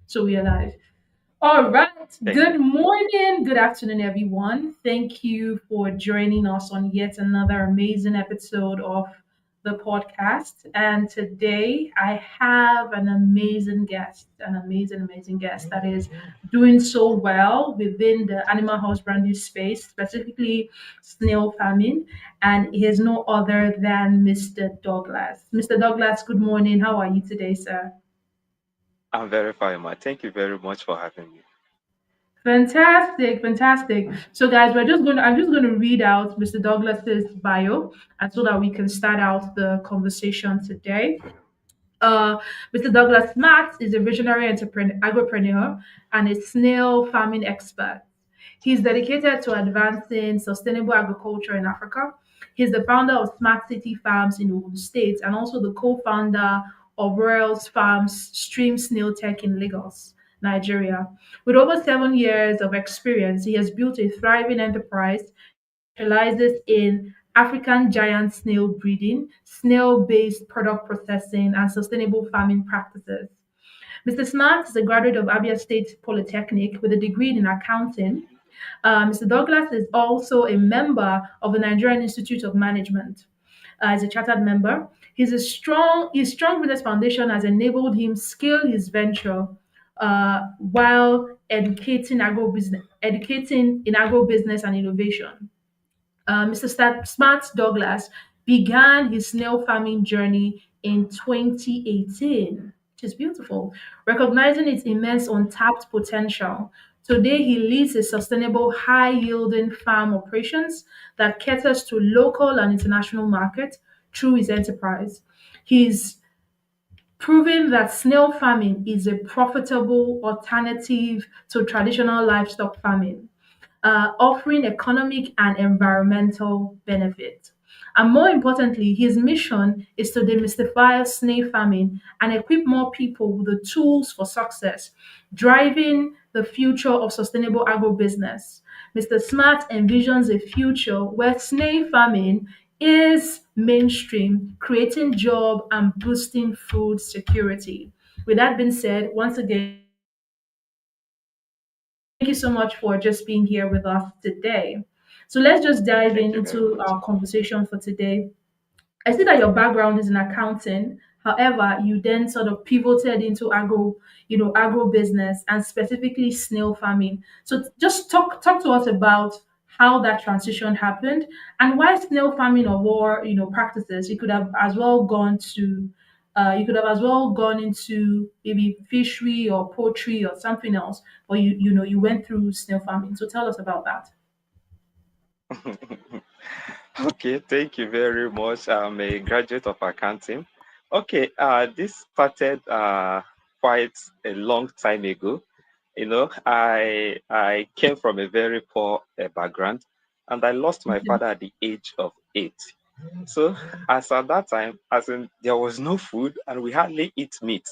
So we are live. All right. Thank Good you. morning, good afternoon, everyone. Thank you for joining us on yet another amazing episode of the podcast. And today I have an amazing guest that is doing so well within the animal husbandry space, specifically snail farming. And he is no other than Mr. Douglas. Mr. Douglas, good morning. How are you today, sir? I'm very fine, ma. Thank you very much for having me. Fantastic, fantastic. So, guys, I'm just going to read out Mr. Douglas's bio, and so that we can start out the conversation today. Uh, Mr. Douglas Max is a visionary agripreneur and a snail farming expert. He's dedicated to advancing sustainable agriculture in Africa. He's the founder of Smart City Farms in Ogun State and also the co-founder of Royals Farms Stream Snail Tech in Lagos, Nigeria. With over 7 years of experience, he has built a thriving enterprise specializes in African giant snail breeding, snail-based product processing, and sustainable farming practices. Mr. Smart is a graduate of Abia State Polytechnic with a degree in accounting. Mr. Douglas is also a member of the Nigerian Institute of Management as a chartered member. His strong business foundation has enabled him scale his venture while educating in agribusiness and innovation. Mr. Smart Douglas began his snail farming journey in 2018, which is beautiful, recognizing its immense untapped potential. Today, he leads a sustainable, high yielding farm operations that caters to local and international markets through his enterprise. He's proving that snail farming is a profitable alternative to traditional livestock farming, offering economic and environmental benefit. And more importantly, his mission is to demystify snail farming and equip more people with the tools for success, driving the future of sustainable agribusiness. Mr. Smart envisions a future where snail farming is mainstream, creating job and boosting food security. With that being said, once again, thank you so much for just being here with us today. So let's just dive Thank you very into much. our conversation for today. I see that your background is in accounting. However, you then sort of pivoted into agro business and specifically snail farming. So just talk to us about how that transition happened and why snail farming or war, practices. You could have as well gone into maybe fishery or poultry or something else, but you went through snail farming. So tell us about that. Okay, thank you very much. I'm a graduate of accounting. Okay, this started quite a long time ago. I came from a very poor background, and I lost my Okay. father at the age of 8. So, as at that time, as in there was no food and we hardly eat meat.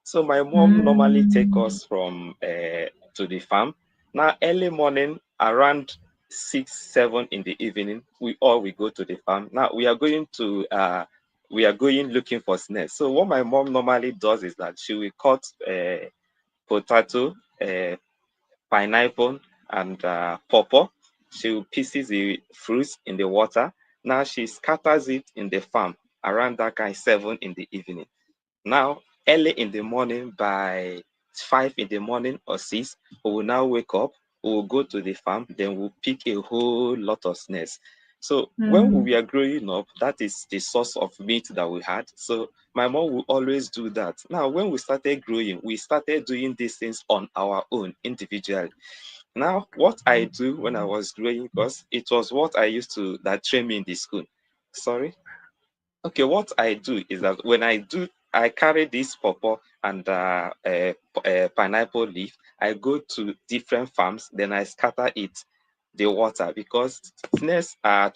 So my mom normally take Mm, us from to the farm. Now early morning around 6, 7 in the evening, we go to the farm. Now we are going looking for snails. So what my mom normally does is that she will cut potato, pineapple, and pawpaw. She will pieces the fruits in the water. Now she scatters it in the farm around that kind 7 in the evening. Now, early in the morning, by 5 in the morning or 6, we will now wake up, we will go to the farm, then we'll pick a whole lot of snails. So when we mm, were growing up, that is the source of meat that we had. So my mom will always do that. Now, when we started growing, we started doing these things on our own individually. Now, what I do when I was growing, because it was what I used to that train me in the school. Sorry. Okay, what I do is that I carry this pawpaw and pineapple leaf. I go to different farms, then I scatter the water because snails are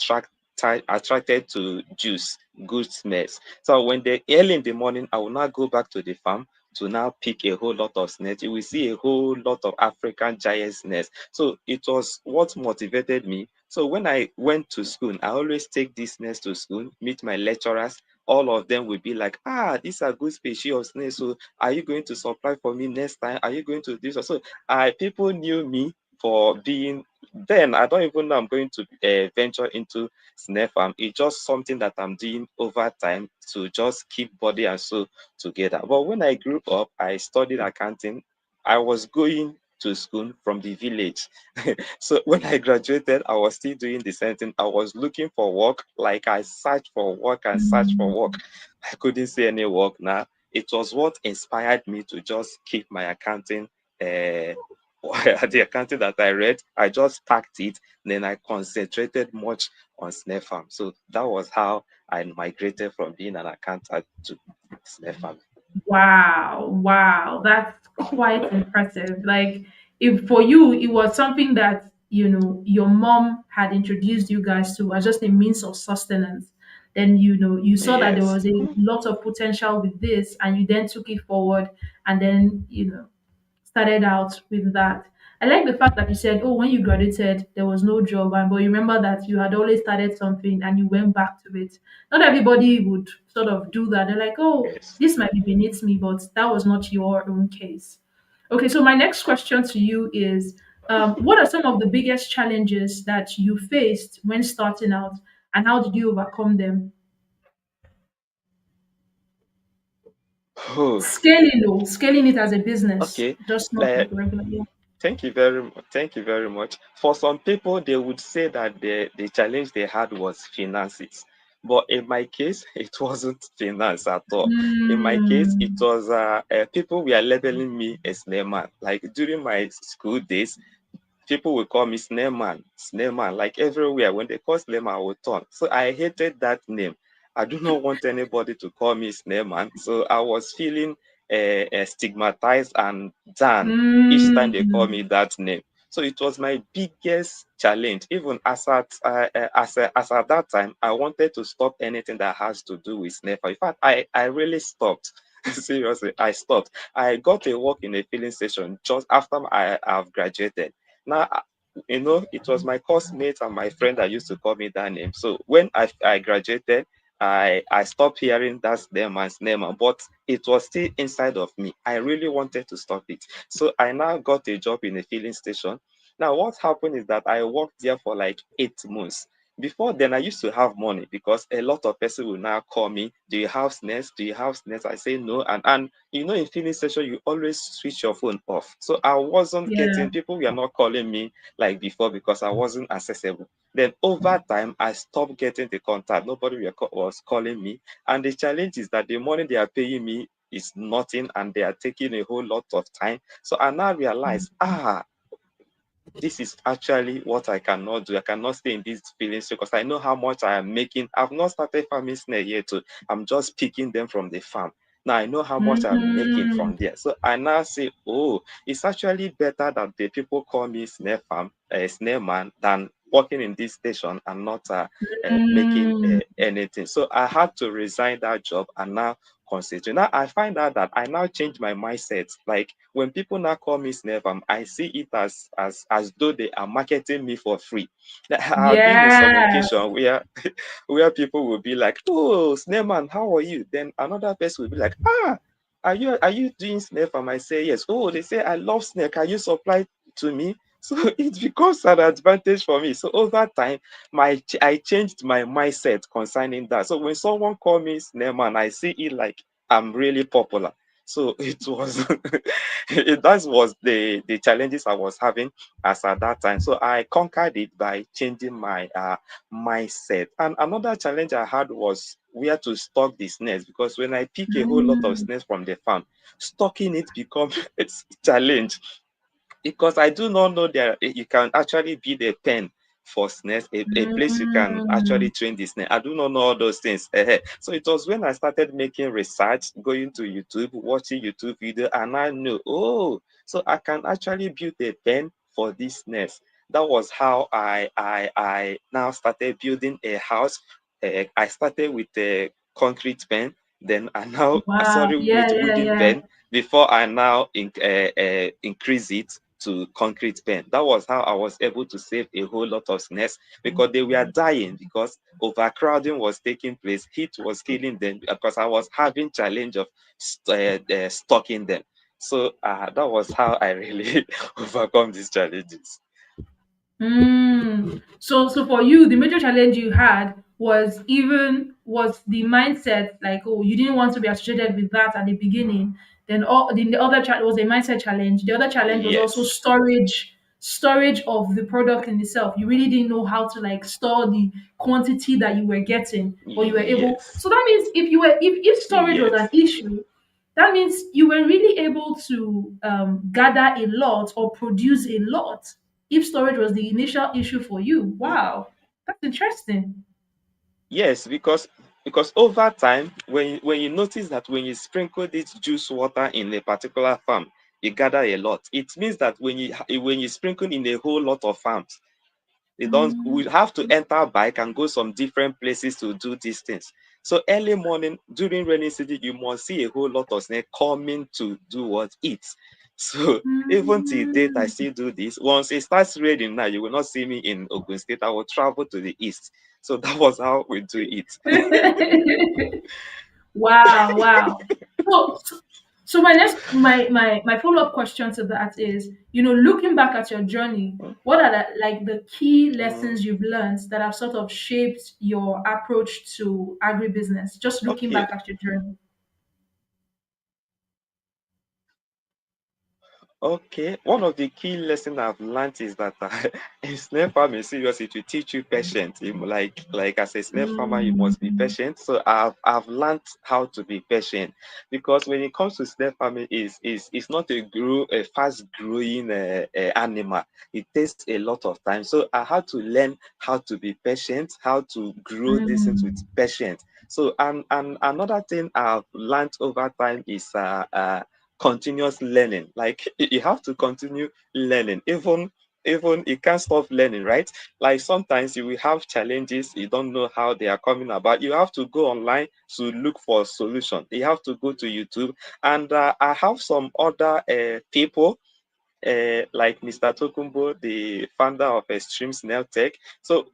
attracted to juice, good smells. So when they early in the morning, I will now go back to the farm to now pick a whole lot of snails. You will see a whole lot of African giant snails. So it was what motivated me. So when I went to school, I always take this snails to school, meet my lecturers, all of them will be like, these are good species of snails. So are you going to supply for me next time? Are you going to do so? So I people knew me for being, then I don't even know I'm going to venture into snail farm. It's just something that I'm doing over time to just keep body and soul together. But when I grew up, I studied accounting. I was going to school from the village. So when I graduated, I was still doing the same thing. I was looking for work, like I searched for work and searched for work. Mm. I couldn't see any work now. It was what inspired me to just keep my accounting. Uh, the accounting that I read, I just packed it. Then I concentrated much on snail farm. So that was how I migrated from being an accountant to snail farm. Wow, wow, that's quite impressive. Like, if for you it was something that your mom had introduced you guys to as just a means of sustenance, then you saw that there Yes. was a lot of potential with this, and you then took it forward, and then started out with that. I like the fact that you said, oh, when you graduated, there was no job, and but you remember that you had always started something and you went back to it. Not everybody would sort of do that. They're like, oh, Yes. this might be beneath me, but that was not your own case. Okay, so my next question to you is, what are some of the biggest challenges that you faced when starting out, and how did you overcome them? Oh, Scaling it as a business, okay. just not Like, like regular. Yeah. thank you very much. Thank you very much. For some people, they would say that the challenge they had was finances. But in my case, it wasn't finance at all. In my case, it Mm, was people were labeling me a snail man. Like during my school days, people will call me Snail Man. Like everywhere, when they call Snail Man, I will turn. So I hated that name. I do not want anybody to call me Snail Man. So I was feeling stigmatized and down each time they call me mm, that name. So it was my biggest challenge. Even as at that time, I wanted to stop anything that has to do with snail. In fact, I really stopped. Seriously, I stopped. I got a work in a filling station just after I have graduated. Now, it was my course mate and my friend that used to call me that name. So when I graduated, I stopped hearing that's them and name, but it was still inside of me. I really wanted to stop it. So I now got a job in a filling station. Now, what happened is that I worked there for like 8 months. Before then, I used to have money because a lot of people will now call me, do you have snares? Do you have snares? I say no. And in filling station, you always switch your phone off. So I wasn't yeah. getting, people were not calling me like before because I wasn't accessible. Then over time, I stopped getting the contact. Nobody was calling me. And the challenge is that the money they are paying me is nothing and they are taking a whole lot of time. So I now realize, this is actually what I cannot do. I cannot stay in these feelings because I know how much I am making. I've not started farming snail yet, so I'm just picking them from the farm. Now I know how much I'm making Mm, from there. So I now say, oh, it's actually better that the people call me snail farm, snail man, than working in this station and not making mm, anything. So I had to resign that job and now concentrate. Now I find out that I now change my mindset. Like when people now call me snail farm, I see it as though they are marketing me for free. I've been in some yes. occasion where where people will be like, "Oh, snail man, how are you?" Then another person will be like, Are you doing snail farm?" I say yes. Oh, they say I love snail. Can you supply to me? So it becomes an advantage for me. So over time, I changed my mindset concerning that. So when someone call me snail man, I see it like I'm really popular. So it was that was the challenges I was having as at that time. So I conquered it by changing my mindset. And another challenge I had was where to stock the snares because when I pick a whole lot of Mm, snares from the farm, stocking it becomes a challenge because I do not know that you can actually build a pen for snares, a place you can mm, actually train the snare. I do not know all those things. So it was when I started making research, going to YouTube, watching YouTube video, and I knew, oh, so I can actually build a pen for this snares. That was how I now started building a house. I started with a concrete pen, then I now wow. sorry Yeah, with yeah, wooden yeah. pen before I now increase it to concrete pen. That was how I was able to save a whole lot of snails, because they were dying because overcrowding was taking place. Heat was killing them because I was having challenge of stocking them. So that was how I really overcome these challenges. So for you, the major challenge you had was the mindset, like, oh, you didn't want to be associated with that at the beginning. Then all the other challenge was a mindset challenge. The other challenge was also Yes, storage of the product in itself. You really didn't know how to like store the quantity that you were getting, but you were able. yes, So that means if storage was an yes. issue, that means you were really able to gather a lot or produce a lot if storage was the initial issue for you. Wow, that's interesting. Yes, because over time, when you notice that when you sprinkle this juice water in a particular farm, you gather a lot. It means that when you sprinkle in a whole lot of farms, you don't we have to enter bike and go some different places to do these things. So early morning during rainy season, you must see a whole lot of snake coming to do what eat. So even till date, I Mm. still do this. Once it starts raining now, you will not see me in Ogun State. I will travel to the east. So that was how we do it. Wow, wow. So, so my follow up question to that is, looking back at your journey, what are the key Mm, lessons you've learned that have sort of shaped your approach to agribusiness? Just looking okay. back at your journey. Okay, one of the key lessons I've learned is that in snail farming, serious, it will teach you patience. Like as a snail farmer, you must be Mm, patient. So I've learned how to be patient, because when it comes to snail farming, is not a fast growing animal. It takes a lot of time. So I had to learn how to be patient, how to grow this things with mm, patience. So and another thing I've learned over time is continuous learning. Like you have to continue learning, even you can't stop learning, right? Like sometimes you will have challenges, you don't know how they are coming about. You have to go online to look for a solution. You have to go to YouTube. And I have some other people like Mr. Tokumbo, the founder of Extreme Snail Tech. So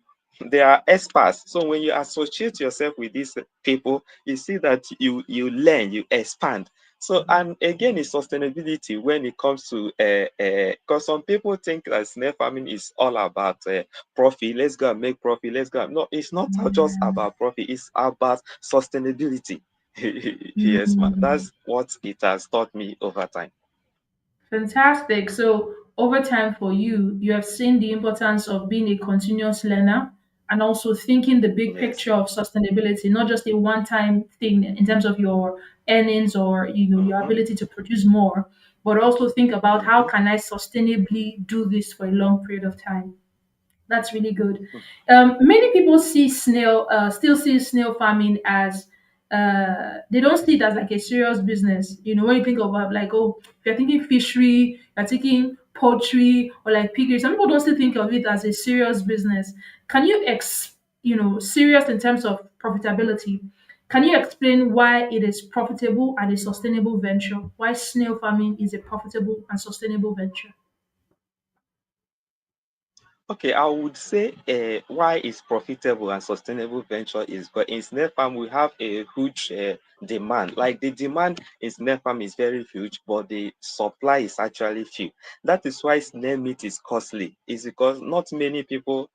they are experts. So when you associate yourself with these people, you see that you learn, you expand. So and again, it's sustainability when it comes to because some people think that snail farming is all about profit. Let's go and make profit. Let's go. No, it's not just mm, about profit. It's about sustainability. Yes, ma. mm. That's what it has taught me over time. Fantastic. So, over time for you, you have seen the importance of being a continuous learner and also thinking the big Yes. picture of sustainability, not just a one-time thing in terms of your earnings or your Mm-hmm. ability to produce more, but also think about how Mm-hmm. can I sustainably do this for a long period of time. That's really good. Many people still see snail farming as they don't see it as like a serious business. When you think of like, oh, if you're thinking fishery, you're thinking poultry or like piggery. Some people don't still think of it as a serious business. Can you serious in terms of profitability? Can you explain why it is profitable and a sustainable venture? Why snail farming is a profitable and sustainable venture? Okay, I would say why it's profitable and sustainable venture is because in snail farm we have a huge demand. Like the demand in snail farm is very huge, but the supply is actually few. That is why snail meat is costly. It's because not many people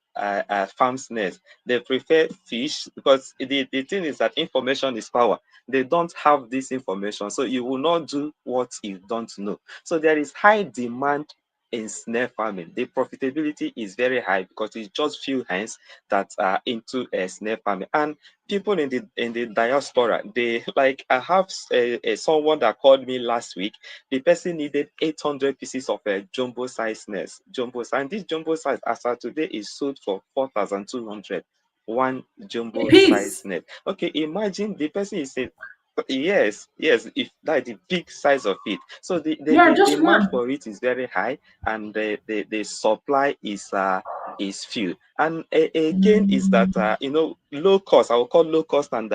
farm snails. They prefer fish because the thing is that information is power. They don't have this information, so you will not do what you don't know. So there is high demand in snail farming. The profitability is very high because it's just few hands that are into snail farming. And people in the diaspora, they like I have someone that called me last week. The person needed 800 pieces of jumbo size snails, jumbo size. And this jumbo size, as of today, is sold for 4,200. One A jumbo size piece. snail. Okay, imagine the person is saying, yes, yes, if that the big size of it. So Yeah, the just demand one. for it is very high, and the supply is few. And again is that Mm. low cost. I will call low cost and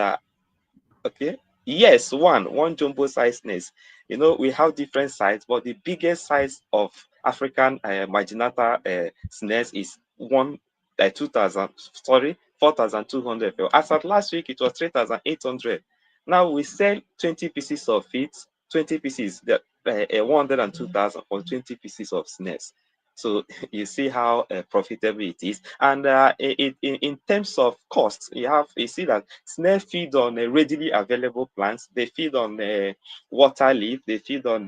okay. Yes, one jumbo size nest. We have different size, but the biggest size of African marginata snares is 2,000, sorry, 4,200. As of last week, it was 3,800. Now we sell 20 pieces of it, 20 pieces, that 102,000 for 20 pieces of snares. So you see how profitable it is. And in terms of costs, you see that snail feed on readily available plants. They feed on water leaf. They feed on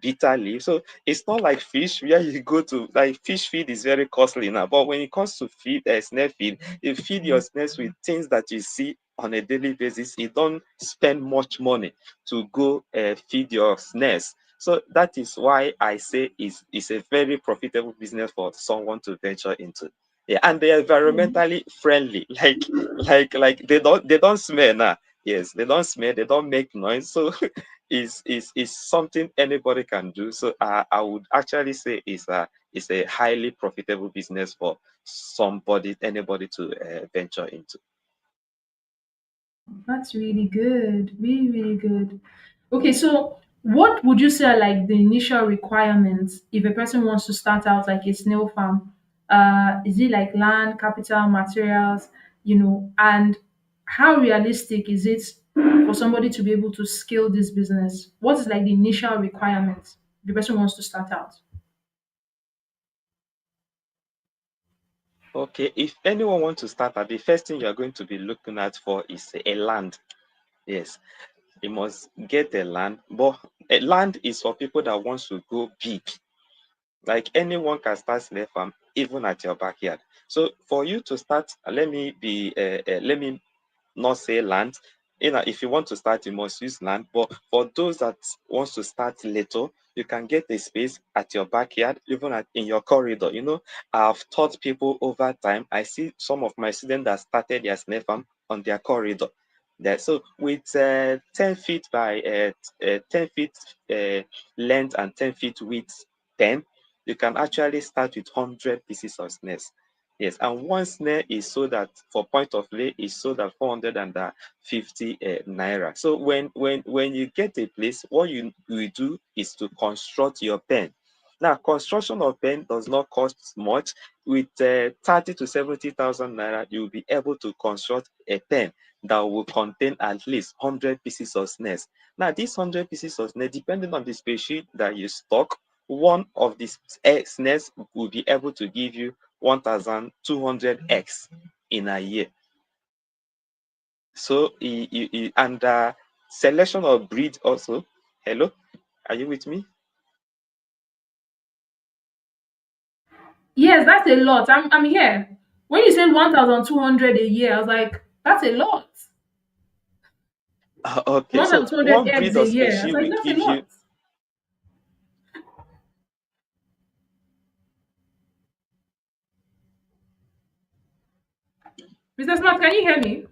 bitter leaf. So it's not like fish where you go to, like, fish feed is very costly now. But when it comes to feed snail feed, you feed your snails with things that you see on a daily basis. You don't spend much money to go feed your snails. So that is why I say it's a very profitable business for someone to venture into. Yeah, and they are environmentally friendly. Like they don't smell now. Yes, they don't smell, they don't make noise. So is something anybody can do. So I would actually say it's a highly profitable business for anybody to venture into. That's really good. Really, really good. Okay, so what would you say are like the initial requirements if a person wants to start out like a snail farm? Is it like land, capital, materials, and how realistic is it for somebody to be able to scale this business? What is like the initial requirements if the person wants to start out? Okay, if anyone wants to start, the first thing you're going to be looking at for is a land. Yes, you must get a land, but a land is for people that wants to go big. Like, anyone can start snail farm even at your backyard. So for you to start, let me not say land. If you want to start, you must use land. But for those that wants to start little, you can get a space at your backyard, even in your corridor. I've taught people over time. I see some of my students that started their snail farm on their corridor. So with 10 feet by 10 feet length and 10 feet width pen, you can actually start with 100 pieces of snails. Yes, and one snare is sold at, for point of lay, is sold at 450 naira. So when you get a place, what you will do is to construct your pen. Now, construction of pen does not cost much. With 30 to 70,000 naira, you will be able to construct a pen that will contain at least 100 pieces of snares. Now, these 100 pieces of snares, depending on the species that you stock, one of these snares will be able to give you 1,200 eggs in a year. So, and selection of breed also. Hello, are you with me? Yes, that's a lot. I'm here. When you said 1,200 a year, I was like, that's a lot. Okay, so 1,200 one eggs breed a of year. I species was like, will that's a give you. lot. Mr. Smart, can you hear me?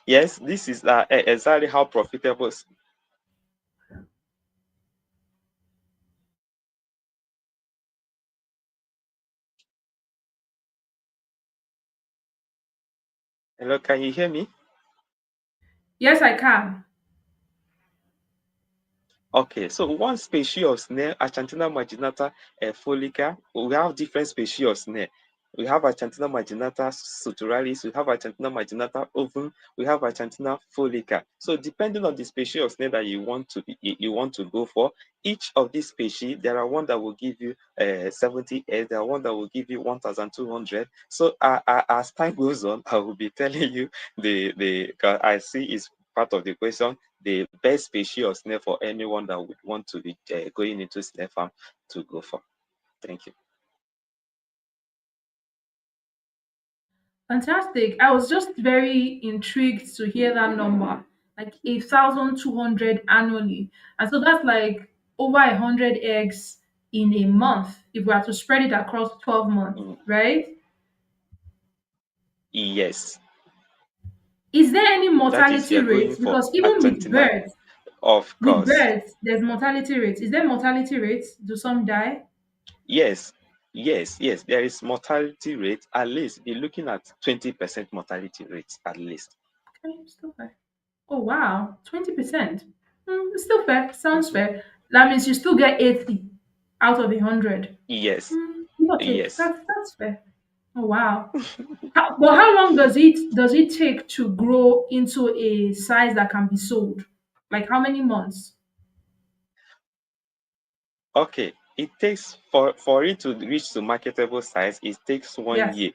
Yes, this is exactly how profitable. Hello, can you hear me? Yes, I can. Okay, so one species of snail, Achantina marginata folica, we have different species of snail. We have Achantina marginata suturalis, we have Achantina marginata ovum, we have Achantina folica. So depending on the species of snail that you want to go for, each of these species, there are one that will give you 70 eggs, there are one that will give you 1,200. So as time goes on, I will be telling you the I see is part of the question, the best species of snail for anyone that would want to be going into snail farm to go for. Thank you. Fantastic. I was just very intrigued to hear that number, like 1,200 annually. And so that's like over 100 eggs in a month if we are to spread it across 12 months, Mm, right? yes, Is there any that is if mortality you're going rate? for Because even Argentina, of with course. birds, there's mortality rates. Is there mortality rates? Do some die? Yes, yes. There is mortality rate. At least be looking at 20% mortality rate at least. Okay, still die. Oh wow, 20%. It's still fair. Sounds Mhm. fair. That means you still get 80 out of 100. Yes, Give or take. yes. That's fair. Oh wow. But how long does it take to grow into a size that can be sold? Like how many months? Okay, it takes for it to reach to marketable size, it takes one Yes. year.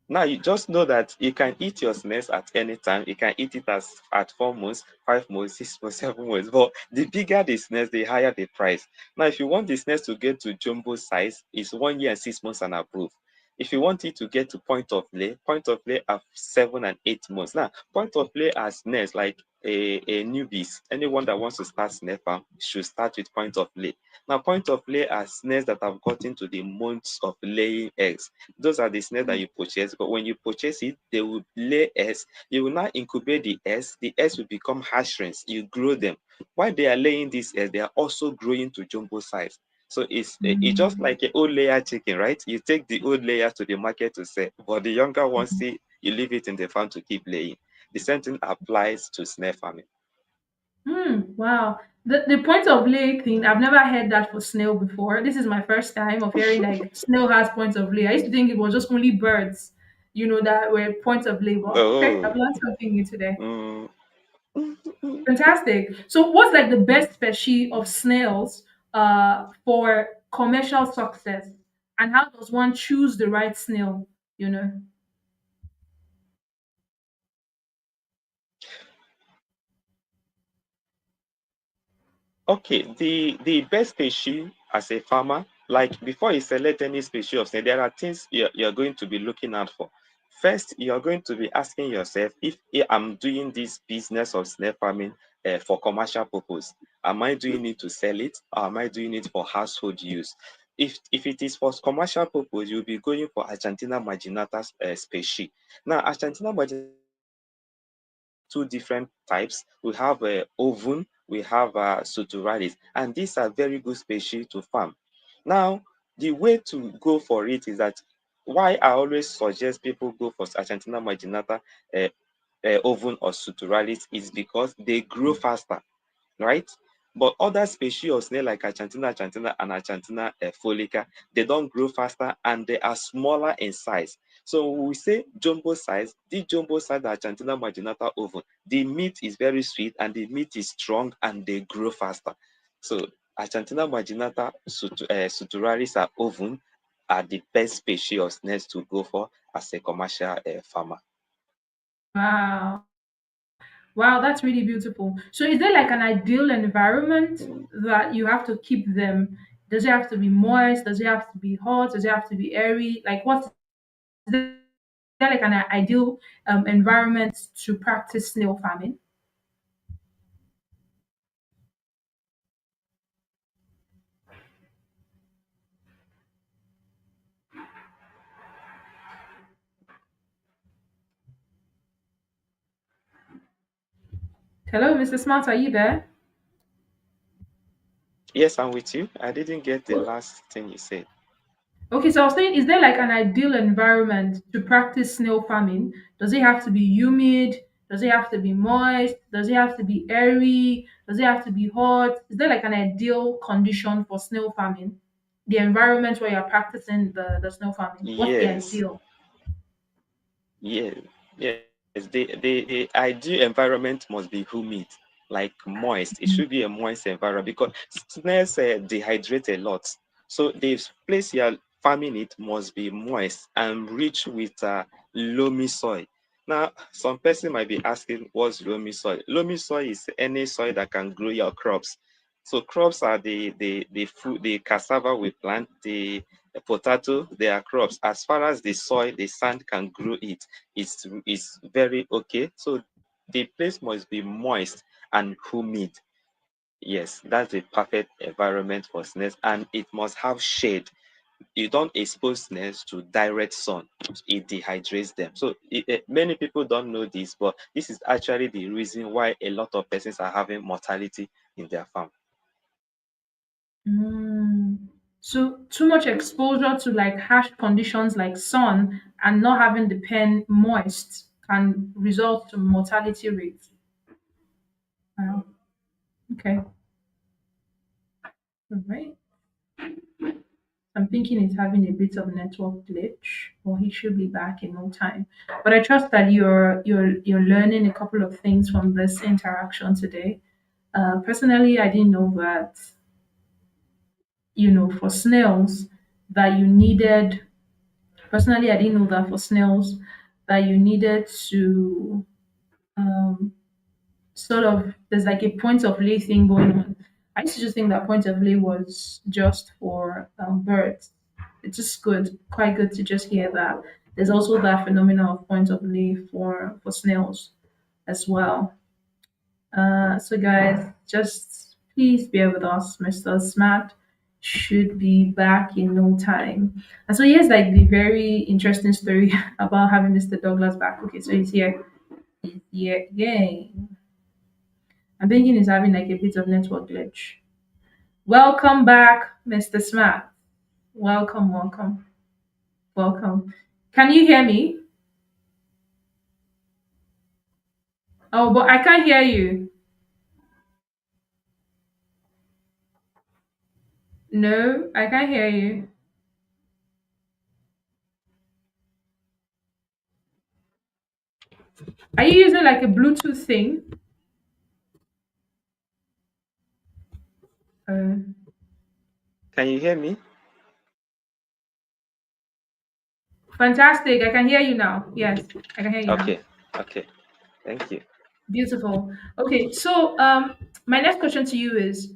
Now you just know that you can eat your snails at any time. You can eat it as at 4 months, 5 months, 6 months, 7 months. But the bigger the snails, the higher the price. Now, if you want the snails to get to jumbo size, it's 1 year and 6 months and above. If you want it to get to point of lay are 7 and 8 months. Now, point of lay are snails like a newbies. Anyone that wants to start snail farm should start with point of lay. Now, point of lay are snails that have gotten to the months of laying eggs. Those are the snails that you purchase, but when you purchase it, they will lay eggs. You will now incubate the eggs. The eggs will become hatchlings. You grow them. While they are laying these eggs, they are also growing to jumbo size. So it's just Mm. like an old layer chicken, right? You take the old layer to the market to sell, but the younger ones, see, you leave it in the farm to keep laying. The same thing applies to snail farming. Wow. The point of lay thing, I've never heard that for snail before. This is my first time of hearing like snail has points of lay. I used to think it was just only birds, that were points of lay. But okay, I've Oh, learned something new today. mm, Fantastic. So what's like the best species of snails for commercial success? And how does one choose the right snail, you know? okay, the best species as a farmer, like before you select any species of snake, there are things you're going to be looking out for. First, you're going to be asking yourself if I'm doing this business of snake farming for commercial purpose. Am I doing it to sell it, or am I doing it for household use? If it is for commercial purpose, you'll be going for Argentina marginata species. Now, Argentina marginata two different types. We have oven, we have suturalis, and these are very good species to farm. Now, the way to go for it is that why I always suggest people go for Argentina marginata, uh, oven, or suturalis is because they grow faster, right? But other species of snail like Argentina and Argentina folica, they don't grow faster and they are smaller in size. So when we say jumbo size, the jumbo size Argentina marginata oven, the meat is very sweet and the meat is strong and they grow faster. So Argentina marginata suturalis are oven are the best species of snails to go for as a commercial farmer. Wow. Wow, that's really beautiful. So is there like an ideal environment that you have to keep them? Does it have to be moist? Does it have to be hot? Does it have to be airy? Like what's is there like an ideal environment to practice snail farming? Hello, Mr. Smart, are you there? Yes, I'm with you. I didn't get the last thing you said. Okay, so I was saying, is there like an ideal environment to practice snail farming? Does it have to be humid? Does it have to be moist? Does it have to be airy? Does it have to be hot? Is there like an ideal condition for snail farming? The environment where you're practicing the snail farming. What's the Yes. ideal? Yeah, yes. The ideal environment must be humid, like moist. It should be a moist environment because snails dehydrate a lot. So the place you are farming it must be moist and rich with loamy soil. Now, some person might be asking, what's loamy soil? Loamy soil is any soil that can grow your crops. So crops are the food, the cassava we plant, the potato, they are crops. As far as the soil, the sand can grow it, it's very okay. So the place must be moist and humid. Yes, that's the perfect environment for snails, and it must have shade. You don't expose snails to direct sun; it dehydrates them. So many people don't know this, but this is actually the reason why a lot of persons are having mortality in their farm. Mm. So too much exposure to like harsh conditions like sun and not having the pen moist can result to mortality rates. Wow. Okay. All right. I'm thinking he's having a bit of network glitch, or he should be back in no time. But I trust that you're learning a couple of things from this interaction today. Personally, I didn't know that for snails that you needed. Personally, I didn't know that for snails that you needed to um, sort of there's like a point of lay thing going on. I used to just think that point of lay was just for birds. It's just good, quite good to just hear that. There's also that phenomenon of point of lay for snails as well. So guys, just please bear with us. Mr. Smart should be back in no time. And so here's like the very interesting story about having Mr. Douglas back. Okay, so he's here. He's here. Yay. I'm thinking he's having like a bit of network glitch. Welcome back, Mr. Smart. Welcome, welcome, welcome. Can you hear me? Oh, but I can't hear you. No, I can't hear you. Are you using like a Bluetooth thing? Uh, Can you hear me? Fantastic. I can hear you now. Yes, I can hear you now. Okay, okay. Thank you. Beautiful. Okay, so my next question to you is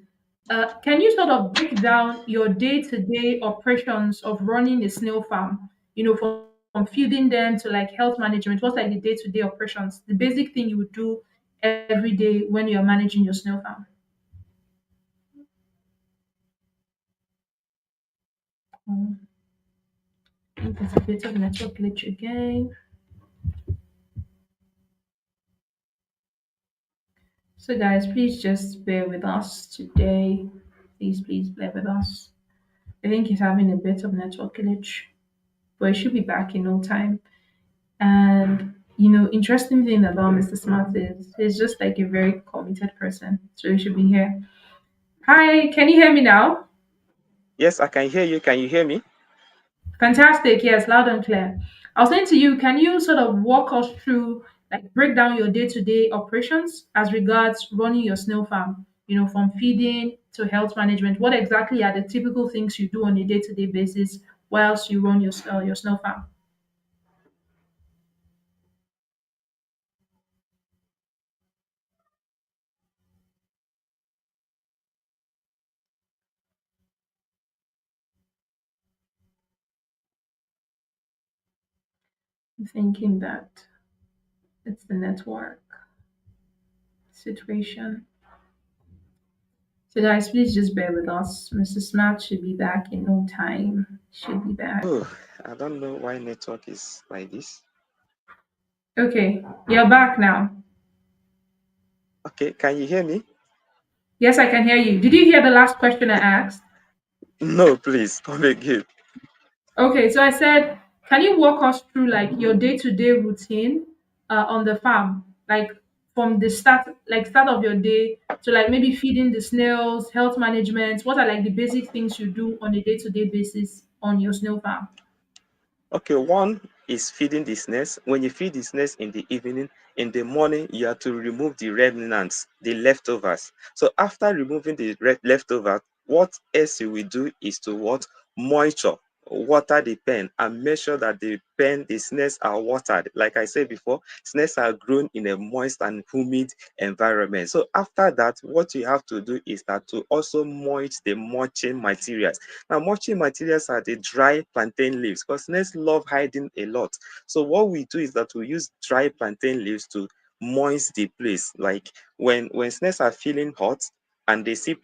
can you sort of break down your day to day operations of running a snail farm? From feeding them to like health management. What's like the day to day operations? The basic thing you would do every day when you're managing your snail farm. Um, I think there's a bit of network glitch again. So, guys, please just bear with us today. Please bear with us. I think he's having a bit of network glitch, but he should be back in no time. And interesting thing about Mr. Smart is he's just like a very committed person. So he should be here. Hi, can you hear me now? Yes, I can hear you. Can you hear me? Fantastic. Yes, loud and clear. I was saying to you, can you sort of walk us through, like break down your day-to-day operations as regards running your snail farm? From feeding to health management. What exactly are the typical things you do on a day-to-day basis whilst you run your snail farm? I'm thinking that it's the network situation. So guys, please just bear with us. Mr. Smart should be back in no time. Should be back. Oh, I don't know why network is like this. Okay, you're back now. Okay, can you hear me? Yes, I can hear you. Did you hear the last question I asked? No, please come again. Okay, so I said, can you walk us through like your day-to-day routine on the farm, like from the start of your day to like maybe feeding the snails, health management. What are like the basic things you do on a day-to-day basis on your snail farm? Okay, one is feeding the snails. When you feed the snails in the evening, in the morning, you have to remove the remnants, the leftovers. So after removing the leftovers, what else you will do is to what? Moisture, water the pen and make sure that the snails are watered. Like I said before, snails are grown in a moist and humid environment. So after that, what you have to do is that to also moist the mulching materials. Now, mulching materials are the dry plantain leaves because snails love hiding a lot. So what we do is that we use dry plantain leaves to moist the place. Like when snails are feeling hot and they see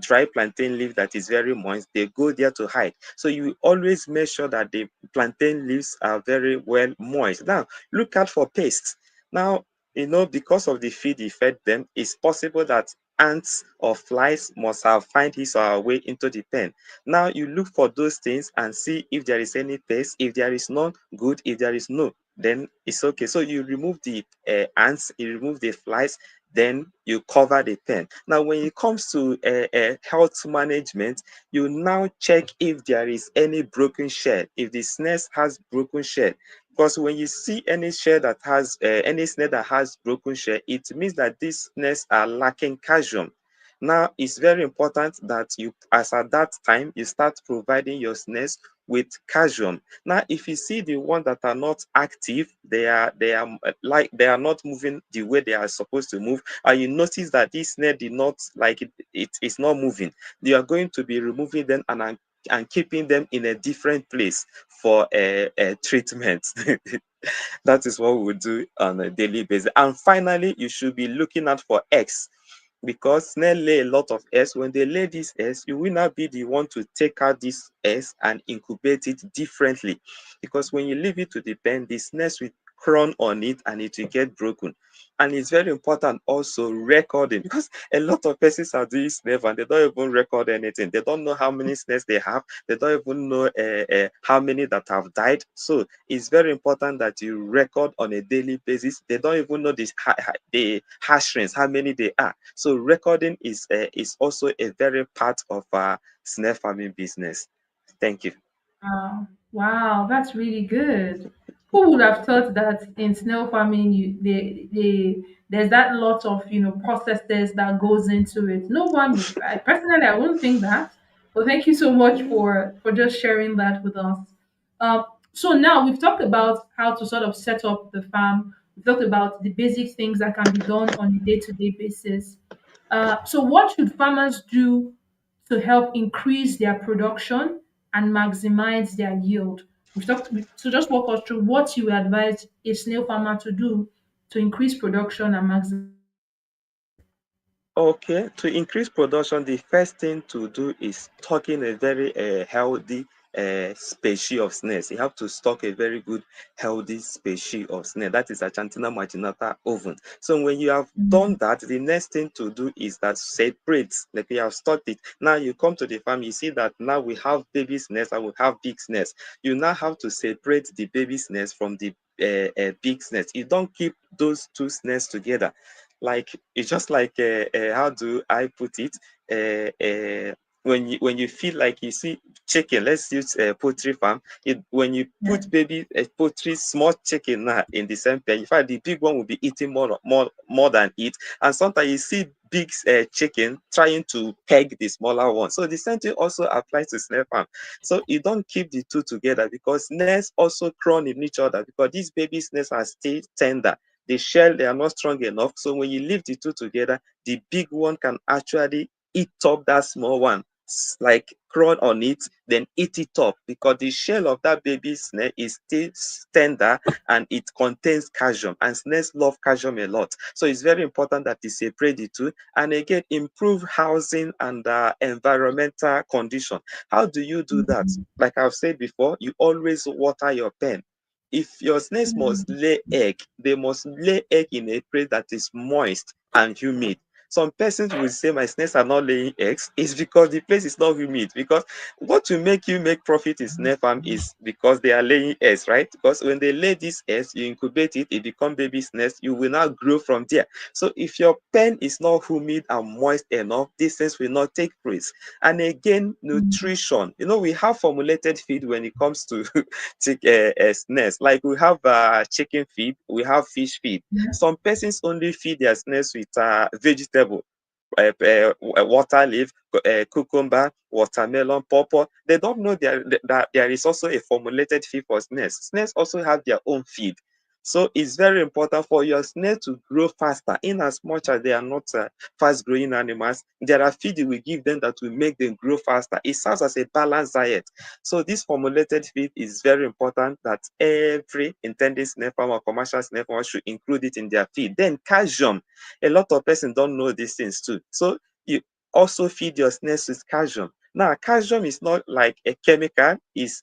dry plantain leaf that is very moist, they go there to hide. So you always make sure that the plantain leaves are very well moist. Now, look out for pests. Now, because of the feed you fed them, it's possible that ants or flies must have find his or her way into the pen. Now you look for those things and see if there is any pest. If there is none, good. If there is no, then it's okay. So you remove the ants, you remove the flies, then you cover the pen. Now, when it comes to health management, you now check if there is any broken shell, if the snares has broken shell. Because when you see any shell that has any snare that has broken shell, it means that these snares are lacking calcium. Now, it's very important that you, as at that time, you start providing your snares with calcium. Now, if you see the ones that are not active, they are not moving the way they are supposed to move, and you notice that this snare did not like it is not moving, you are going to be removing them and keeping them in a different place for a treatment. That is what we do on a daily basis. And finally, you should be looking out for eggs, because snail lay a lot of eggs. When they lay these eggs, you will not be the one to take out these eggs and incubate it differently. Because when you leave it to the pen, the snails will crawl on it and it will get broken. And it's very important also recording, because a lot of persons are doing snail and they don't even record anything. They don't know how many snails they have. They don't even know how many that have died. So it's very important that you record on a daily basis. They don't even know the hash rates, how many they are. So recording is also a very part of snail farming business. Thank you. Wow, wow, that's really good. Who would have thought that in snail farming, there's that lot of processes that goes into it? No one, I personally, I wouldn't think that. But thank you so much for just sharing that with us. So now we've talked about how to sort of set up the farm. We've talked about the basic things that can be done on a day-to-day basis. So what should farmers do to help increase their production and maximize their yield? So just walk us through what you advise a snail farmer to do to increase production and maximize their yield. Okay, to increase production, the first thing to do is stocking a very healthy species of snails. You have to stock a very good, healthy species of snail. That is a Chantina marginata oven. So when you have done Mm, that, the next thing to do is that separate, like you have stocked it. Now you come to the farm, you see that now we have baby snails and we have big snails. You now have to separate the baby snails from the big snails. You don't keep those two snails together. Like it's just like how do I put it? When you feel like you see chicken, let's use a poultry farm. When you yeah. put baby poultry small chicken now in the same pen, in fact the big one will be eating more than it. And sometimes you see big chicken trying to peg the smaller one. So the same thing also applies to snail farm. So you don't keep the two together, because snails also crawl in each other, because these baby snails are still tender. The shell, they are not strong enough. So when you leave the two together, the big one can actually eat up that small one, like crawl on it, then eat it up, because the shell of that baby snail is still tender and it contains calcium, and snails love calcium a lot. So it's very important that you separate the two. And again, improve housing and environmental condition. How do you do that? Mm, Like I've said before, you always water your pen. If your snails must mm, lay egg, they must lay egg in a place that is moist and humid. Some persons will say my snails are not laying eggs. It's because the place is not humid. Because what will make you make profit in snail farm is because they are laying eggs, right? Because when they lay these eggs, you incubate it, it become baby snails. You will now grow from there. So if your pen is not humid and moist enough, these things will not take place. And again, mm, nutrition. We have formulated feed when it comes to snails. Like we have chicken feed, we have fish feed. yeah. Some persons only feed their snails with vegetable, water leaf, cucumber, watermelon, pawpaw. They don't know that there is also a formulated feed for snails. Snails also have their own feed. So it's very important for your snail to grow faster. In as much as they are not fast growing animals, there are feed you will give them that will make them grow faster. It serves as a balanced diet. So this formulated feed is very important, that every intended snail farmer or commercial snail farmer should include it in their feed. Then calcium. A lot of persons don't know these things too. So you also feed your snails with calcium. Now, calcium is not like a chemical, is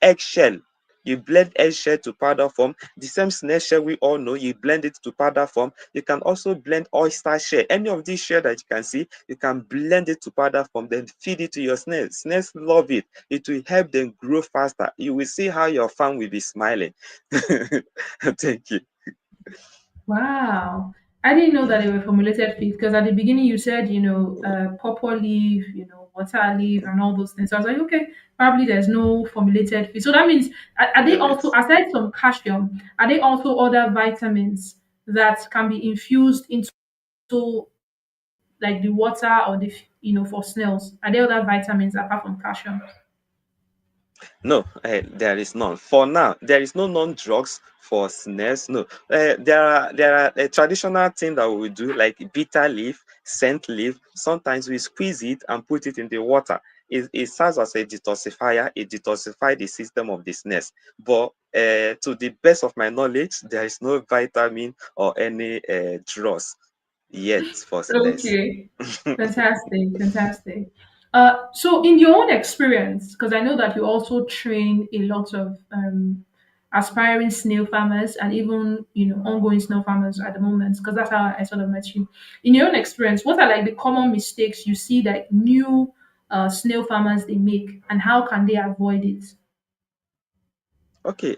eggshell. You blend eggshell to powder form. The same snail shell we all know, you blend it to powder form. You can also blend oyster shell. Any of these shell that you can see, you can blend it to powder form, then feed it to your snails. Snails love it. It will help them grow faster. You will see how your farm will be smiling. Thank you. Wow. I didn't know that they were formulated feed because at the beginning you said, purple leaf, water leaf, and all those things. So I was like, okay, probably there's no formulated feed. So that means, are they There also, is. aside from calcium, are they also other vitamins that can be infused into like the water or for snails? Are there other vitamins apart from calcium? No, there is none. For now, there is no non-drugs for snares. No, there are a traditional thing that we will do like bitter leaf, scent leaf. Sometimes we squeeze it and put it in the water. It serves as a detoxifier. It detoxifies the system of the snares. But to the best of my knowledge, there is no vitamin or any drugs yet for snares. Okay, fantastic, fantastic. So in your own experience, because I know that you also train a lot of aspiring snail farmers and even ongoing snail farmers at the moment, because that's how I sort of met you. In your own experience, what are like the common mistakes you see that new snail farmers they make, and how can they avoid it? Okay,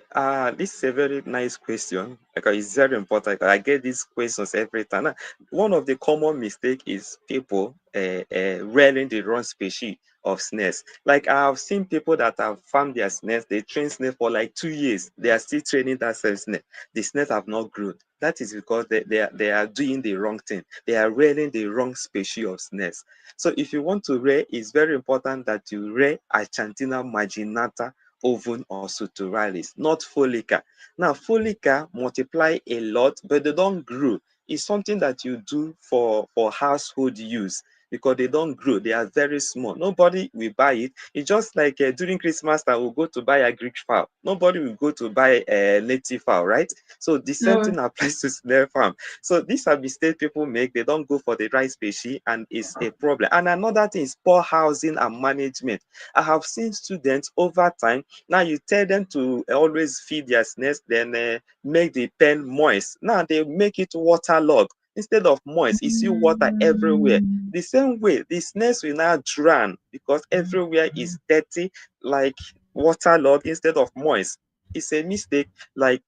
this is a very nice question because it's very important. I get these questions every time. Now, one of the common mistake is people rearing the wrong species of snails. Like I have seen people that have farmed their snails, they train snail for like 2 years. They are still training that same snail. The snails have not grown. That is because they are doing the wrong thing. They are rearing the wrong species of snails. So if you want to rear, it's very important that you rear Achantina marginata ovum or suturalis, not folica. Now, folica multiply a lot, but they don't grow. It's something that you do for household use because they don't grow. They are very small. Nobody will buy it. It's just like during Christmas time, we'll go to buy a Greek fowl. Nobody will go to buy a native fowl, right? So the same No. thing applies to snail farm. So these are mistakes people make. They don't go for the right species, and it's a problem. And another thing is poor housing and management. I have seen students over time now you tell them to always feed their snails, then make the pen moist. Now they make it waterlogged. Instead of moist, you see water everywhere. Mm. The same way, the snails will now drown because everywhere is dirty, like waterlogged instead of moist. It's a mistake like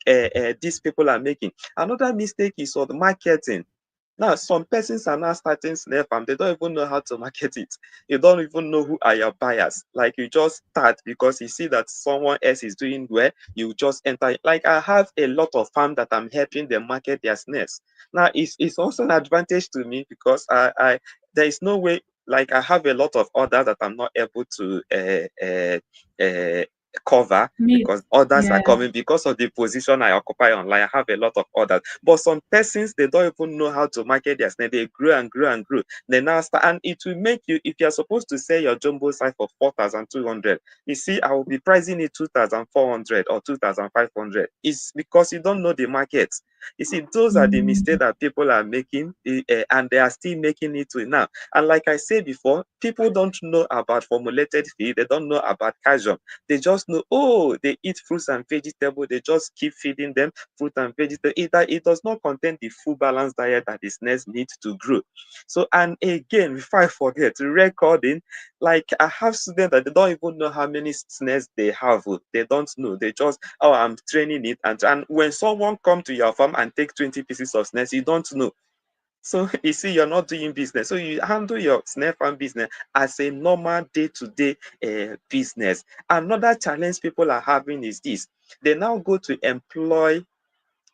these people are making. Another mistake is on marketing. Now, some persons are now starting snail farm. They don't even know how to market it. You don't even know who are your buyers. Like you just start because you see that someone else is doing well. You just enter. Like I have a lot of farm that I'm helping them market their snails. Now, it's also an advantage to me because there is no way. Like I have a lot of orders that I'm not able to cover Meat. because others are Yeah. coming because of the position I occupy online. I have a lot of orders. But some persons they don't even know how to market their snake. They grow and grow and grow. They now start, and it will make you if you're supposed to sell your jumbo size for 4,200. You see, I will be pricing it 2,400 or 2,500. It's because you don't know the market. You see, those are the mistakes Mm. that people are making, and they are still making it to now. And like I said before, people don't know about formulated feed. They don't know about calcium. They just know, oh, they eat fruits and vegetables. They just keep feeding them fruit and vegetable. It does not contain the full balanced diet that the snails need to grow. So, and again, before I forget, recording, like I have students that they don't even know how many snails they have. They don't know. They just, oh, I'm training it. And when someone come to your farm and take 20 pieces of snails, you don't know. So you see, you're not doing business. So you handle your snail farm business as a normal day-to-day business. Another challenge people are having is this. They now go to employ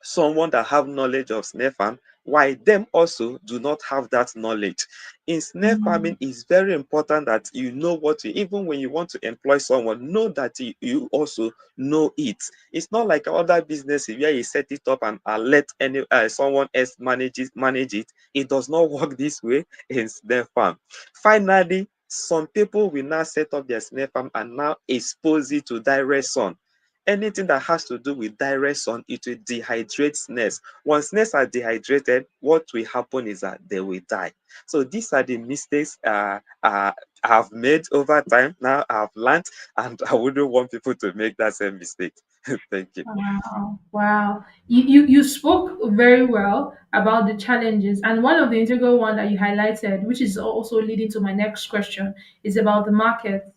someone that have knowledge of snare farm while them also do not have that knowledge. In snare Mm. farming, it's very important that you know what you, even when you want to employ someone, know that you also know it. It's not like other businesses where you set it up and let any someone else manage it. It does not work this way in snare farm. Finally, some people will now set up their snare farm and now expose it to direct sun. Anything that has to do with direct sun, it will dehydrate snails. Once snails are dehydrated, what will happen is that they will die. So these are the mistakes I've made over time. Now I've learned, and I wouldn't want people to make that same mistake. Thank you. Wow, wow. You spoke very well about the challenges. And one of the integral one that you highlighted, which is also leading to my next question, is about the market.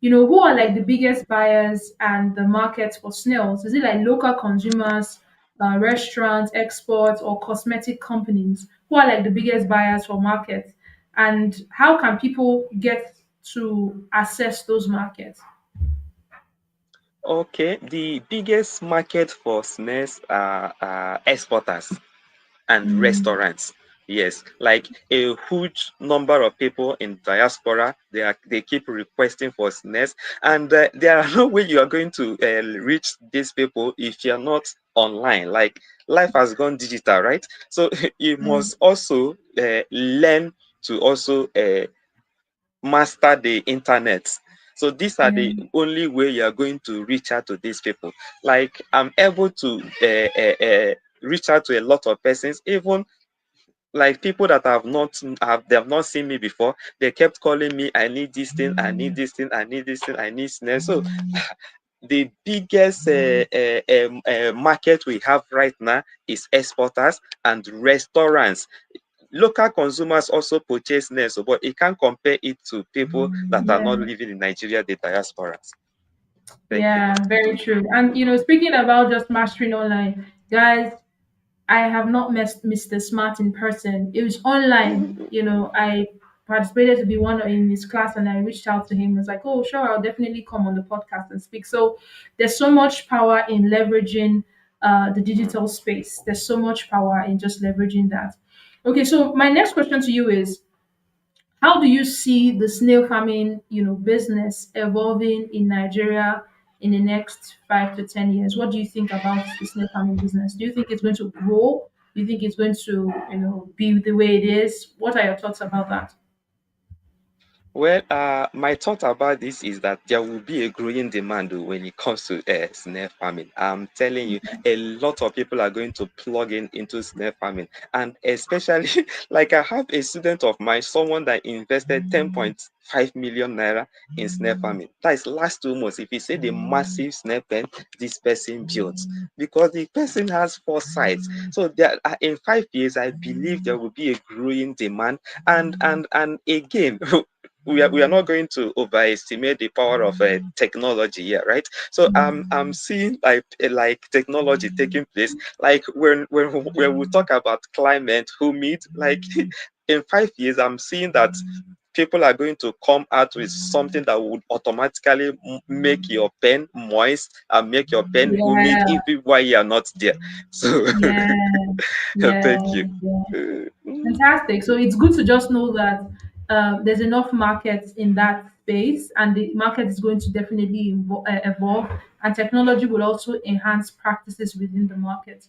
Who are like the biggest buyers and the markets for snails? Is it like local consumers restaurants, exports, or cosmetic companies who are like the biggest buyers for markets? And how can people get to access those markets? Okay, the biggest market for snails are exporters and Mm, restaurants. Yes, like a huge number of people in diaspora, they keep requesting for snails, and there are no way you are going to reach these people if you are not online. Like life has gone digital, right? So you mm, must also learn to also master the internet. So these are yeah, the only way you are going to reach out to these people. Like I'm able to reach out to a lot of persons, even like people that they have not seen me before. They kept calling me, I need this thing, I need this thing, I need this thing, I need snail. So the biggest market we have right now is exporters and restaurants. Local consumers also purchase snails, but you can't compare it to people that are not yeah. living in Nigeria, the diasporas. Thank you. Yeah, very true. And speaking about just mastering online, guys, I have not met Mr. Smart in person. It was online. I participated to be one in his class, and I reached out to him. I was like, "Oh, sure, I'll definitely come on the podcast and speak." So there's so much power in leveraging the digital space. There's so much power in just leveraging that. Okay, so my next question to you is, how do you see the snail farming, business evolving in Nigeria in the next 5 to 10 years? What do you think about the snail farming business? Do you think it's going to grow? Do you think it's going to, be the way it is? What are your thoughts about that? Well, my thought about this is that there will be a growing demand when it comes to snare farming. I'm telling you, a lot of people are going to plug in into snare farming, and especially like I have a student of mine, someone that invested 10.5 million naira in snare farming. That is last 2 months. If you say the massive snare pen this person built, because the person has foresight. So there, in 5 years, I believe there will be a growing demand, and again. We are not going to overestimate the power of technology here, right? So I'm seeing like technology taking place. Like when we talk about climate, humid, like in 5 years, I'm seeing that people are going to come out with something that would automatically make your pen moist and make your pen humid Yeah, even while you are not there. So yeah, yeah, thank you. yeah. Mm. Fantastic. So it's good to just know that there's enough market in that space, and the market is going to definitely evolve, and technology will also enhance practices within the market.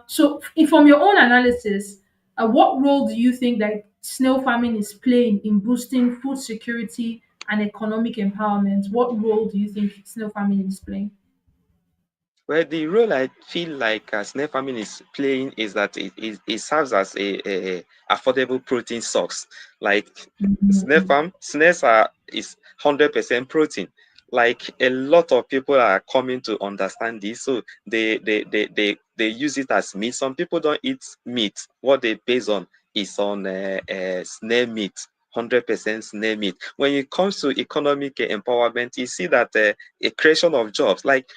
So, from your own analysis, what role do you think that snail farming is playing in boosting food security and economic empowerment? What role do you think snail farming is playing? Well, the role I feel like snail farming is playing is that it serves as a affordable protein source. Like snails is 100% protein. Like a lot of people are coming to understand this, so they use it as meat. Some people don't eat meat. What they base on is on snail meat. 100% snail meat. When it comes to economic empowerment, you see that a creation of jobs, like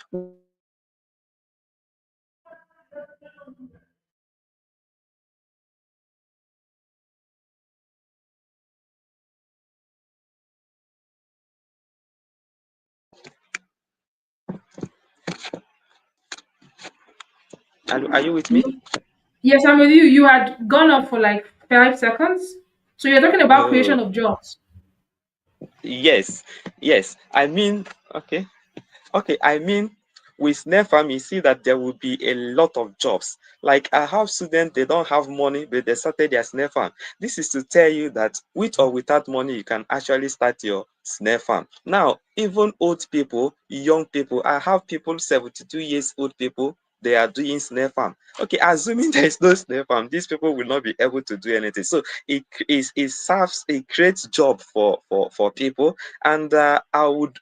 are you with me? Yes, I'm with you. You had gone up for like 5 seconds. So you're talking about Oh, creation of jobs. yes, yes. I mean, okay, okay. I mean, with NEFAM, you see that there will be a lot of jobs. Like I have students, they don't have money, but they started their snare farm. This is to tell you that with or without money, you can actually start your snare farm. Now, even old people, young people, I have people 72 years old people. They are doing snare farm. Okay, assuming there is no snare farm, these people will not be able to do anything. So it serves, it creates job for people. And I would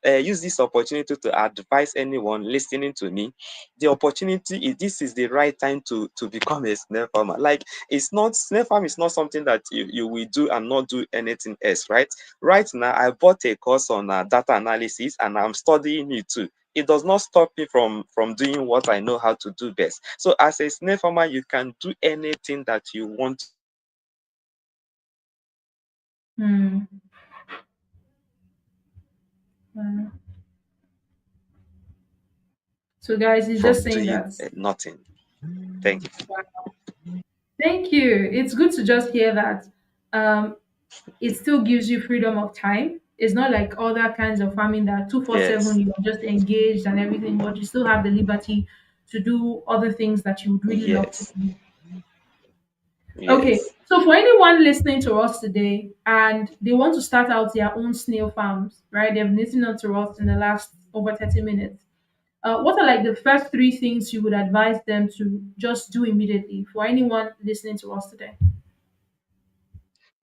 use this opportunity to advise anyone listening to me. the opportunity is, this is the right time to become a snail farmer. Like, it's not, snail farm is not something that you will do and not do anything else, right? Right now, I bought a course on data analysis, and I'm studying it too. It does not stop me from doing what I know how to do best. So as a snail farmer, you can do anything that you want. Hmm. Uh, so, guys, he's just From saying doing that. nothing. Thank you. Thank you. It's good to just hear that. Um, it still gives you freedom of time. It's not like other kinds of farming that 247 Yes, you're just engaged and everything, but you still have the liberty to do other things that you would really love to yes, do. Okay, yes. so for anyone listening to us today and they want to start out their own snail farms, right? They've listened to us in the last over 30 minutes. What are like the first three things you would advise them to just do immediately for anyone listening to us today?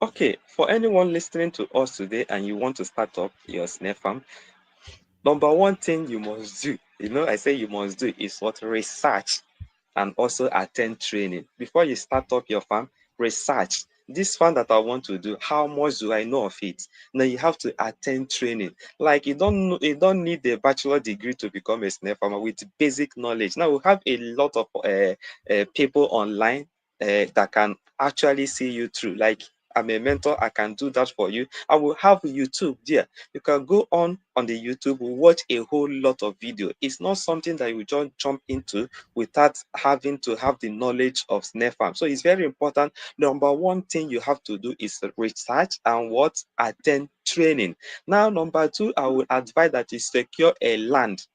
Okay, for anyone listening to us today and you want to start up your snail farm, number one thing you must do, I say you must do, is what? Research, and also attend training. Before you start up your farm, research. This farm that I want to do, how much do I know of it? Now you have to attend training. Like, you don't need a bachelor degree to become a snail farmer with basic knowledge. Now we have a lot of people online that can actually see you through. Like, I'm a mentor, I can do that for you. I will have YouTube there. You can go on the YouTube, watch a whole lot of video. It's not something that you just jump into without having to have the knowledge of snare farm. So it's very important. Number one thing you have to do is research and what? Attend training. Now, number two, I would advise that you secure a land,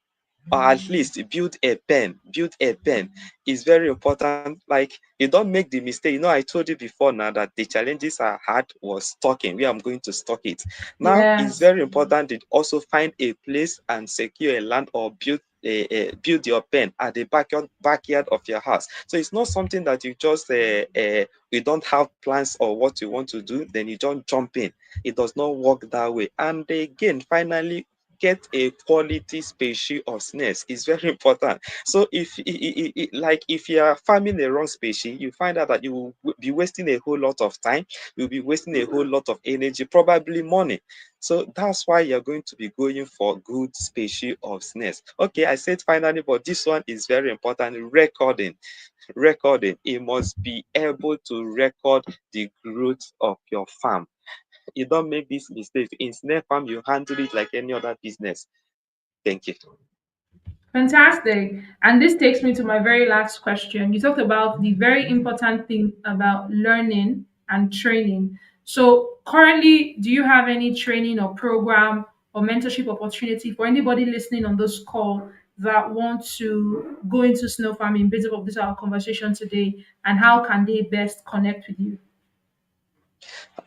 or at least build a pen. Build a pen is very important. Like, you don't make the mistake. I told you before now that the challenges I had was stocking, where I'm going to stock it. Now it's Yes. very important to also find a place and secure a land, or build your pen at the backyard of your house. So it's not something that you just you don't have plans or what you want to do, then you don't jump in. It does not work that way. And again, finally, get a quality species of snails. It's very important. So like, if you are farming the wrong species, you find out that you will be wasting a whole lot of time, you'll be wasting a whole lot of energy, probably money. So that's why you're going to be going for good species of snails. Okay, I said finally, but this one is very important. Recording. You must be able to record the growth of your farm. You don't make this mistake. In snare farm, you handle it like any other business. Thank you. Fantastic. And this takes me to my very last question. You talked about the very important thing about learning and training. So, currently, do you have any training or program or mentorship opportunity for anybody listening on this call that want to go into snow farming based off of this our conversation today? And how can they best connect with you?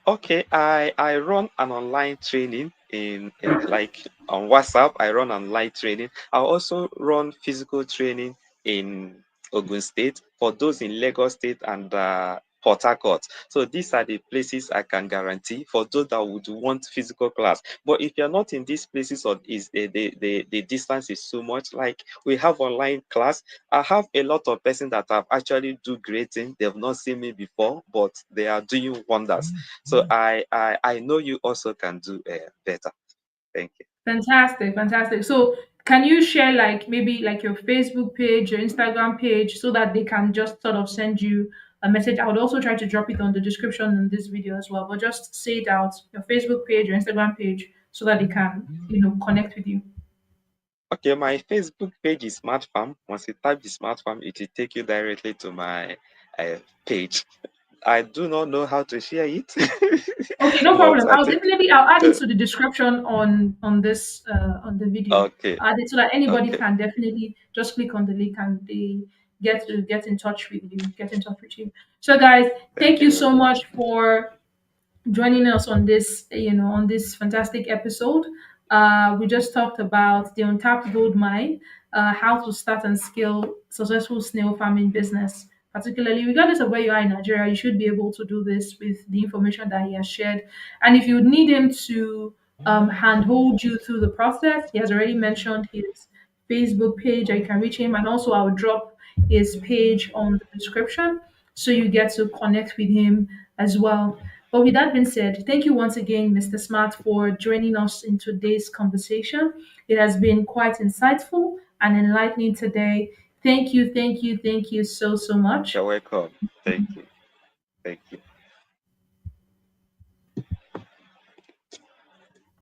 Okay, I run an online training in like on WhatsApp. I run online training. I also run physical training in Ogun State, for those in Lagos State and Port Harcourt. So these are the places I can guarantee for those that would want physical class. But if you're not in these places, or is the distance is so much, like, we have online class. I have a lot of persons that have actually do great things. They've not seen me before, but they are doing wonders. So I know you also can do better. Thank you. Fantastic, fantastic. So, can you share like maybe like your Facebook page, your Instagram page, so that they can just sort of send you a message? I would also try to drop it on the description in this video as well, but just say it out, your Facebook page, your Instagram page, so that they can, connect with you. Okay, my Facebook page is Smart Farm. Once you type the Smart Farm, it will take you directly to my uh, page. I do not know how to share it, Okay, no but problem. I think I'll add it uh, to the description on this on the video. okay, Add it so that anybody okay. can definitely just click on the link and they get in touch with you, get in touch with you. So guys, Thank thank you you very so much. much for joining us on this, on this fantastic episode. We just talked about the Untapped Goldmine, how to start and scale successful snail farming business. Particularly, regardless of where you are in Nigeria, you should be able to do this with the information that he has shared. And if you need him to handhold you through the process, he has already mentioned his Facebook page. I can reach him, and also I'll drop his page on the description so you get to connect with him as well. But with that being said, thank you once again, Mr. Smart, for joining us in today's conversation. It has been quite insightful and enlightening today. Thank you, thank you, thank you so, so much. You're welcome. Thank you. Thank you.